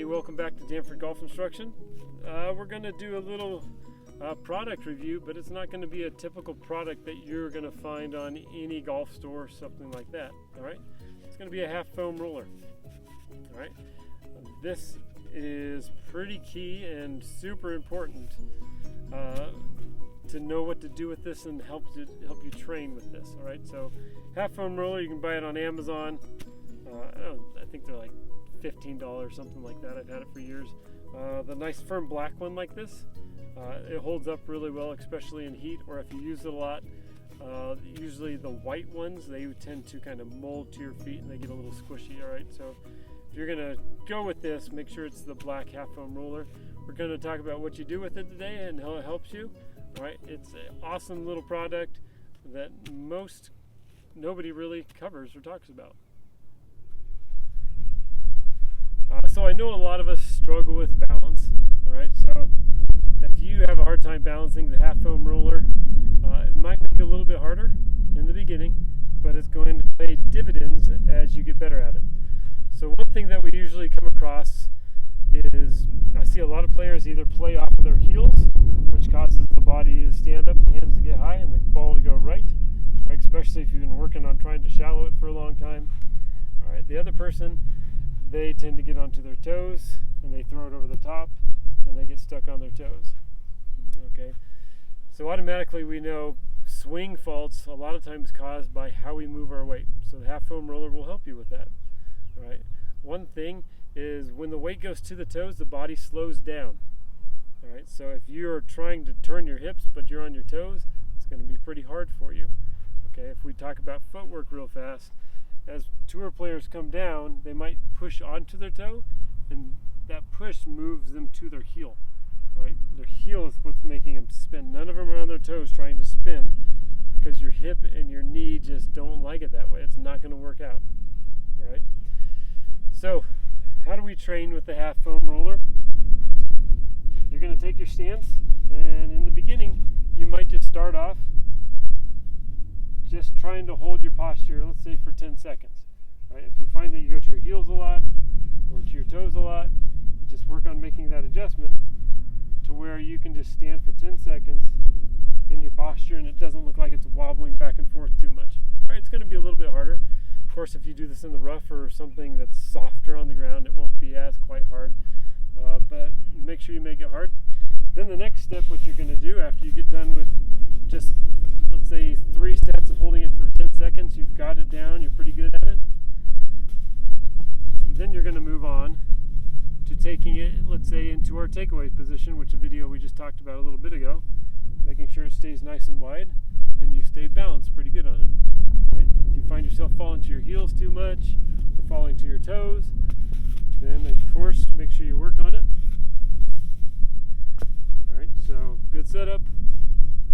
Hey, welcome back to Danford Golf Instruction. We're going to do a little product review, but it's not going to be a typical product that you're going to find on any golf store or something like that. All right, it's going to be a half foam roller. All right, this is pretty key and super important to know what to do with this and help you train with this. All right, so half foam roller, you can buy it on Amazon. I think they're like $15, something like that. I've had it for years. The nice firm black one like this, it holds up really well, especially in heat or if you use it a lot. Usually the white ones, they tend to kind of mold to your feet and they get a little squishy. All right, so if you're gonna go with this, make sure it's the black half foam roller. We're gonna talk about what you do with it today and how it helps you. All right, it's an awesome little product that nobody really covers or talks about. So I know a lot of us struggle with balance. All right, so if you have a hard time balancing the half foam roller, it might make it a little bit harder in the beginning, but it's going to pay dividends as you get better at it. So one thing that we usually come across is I see a lot of players either play off of their heels, which causes the body to stand up, the hands to get high, and the ball to go right, especially if you've been working on trying to shallow it for a long time. All right, the other person, they tend to get onto their toes and they throw it over the top and they get stuck on their toes. Okay, so automatically we know swing faults a lot of times caused by how we move our weight. So the half foam roller will help you with that. All right, one thing is when the weight goes to the toes, the body slows down. All right, so if you're trying to turn your hips but you're on your toes, it's going to be pretty hard for you. Okay, if we talk about footwork real fast, as tour players come down, they might push onto their toe, and that push moves them to their heel. Right? Their heel is what's making them spin. None of them are on their toes trying to spin because your hip and your knee just don't like it that way. It's not going to work out. All right? So, how do we train with the half foam roller? You're going to take your stance, and in the beginning, you might just start off just trying to hold your posture, let's say for 10 seconds. Right? If you find that you go to your heels a lot or to your toes a lot, you just work on making that adjustment to where you can just stand for 10 seconds in your posture and it doesn't look like it's wobbling back and forth too much. Right? It's going to be a little bit harder. Of course, if you do this in the rough or something that's softer on the ground, it won't be as quite hard. But make sure you make it hard. Then the next step, what you're going to do after you get done with just, let's say, 3 sets of holding it for 10 seconds, you've got it down, you're pretty good at it. Then you're going to move on to taking it, let's say, into our takeaway position, which a video we just talked about a little bit ago, making sure it stays nice and wide and you stayed balanced pretty good on it. Right? If you find yourself falling to your heels too much or falling to your toes, then of course make sure you work on it. All right, so good setup.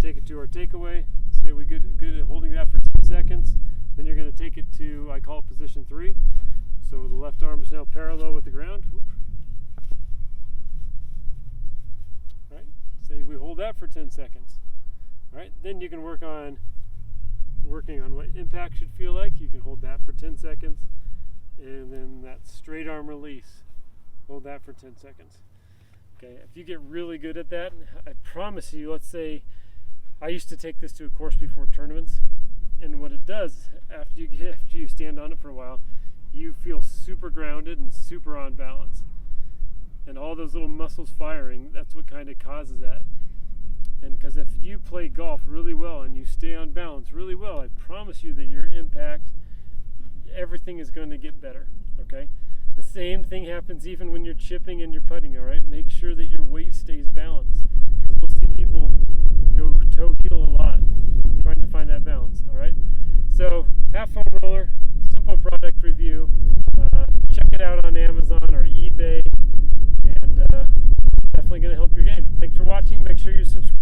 Take it to our takeaway. Say we're good at holding that for 10 seconds. Then you're going to take it to, I call it position 3. So the left arm is now parallel with the ground. Right? Say we hold that for 10 seconds. Right? Then you can working on what impact should feel like. You can hold that for 10 seconds. And then that straight arm release. Hold that for 10 seconds. Okay, if you get really good at that, I promise you, let's say, I used to take this to a course before tournaments, and what it does after you stand on it for a while, you feel super grounded and super on balance, and all those little muscles firing. That's what kind of causes that. And because if you play golf really well and you stay on balance really well, I promise you that your impact, everything is going to get better. Okay. The same thing happens even when you're chipping and you're putting. All right, make sure that your weight stays balanced, because we'll see people go toe heel a lot trying to find that balance. All right, so half foam roller, simple product review. Check it out on Amazon or eBay, and definitely going to help your game. Thanks for watching. Make sure you subscribe.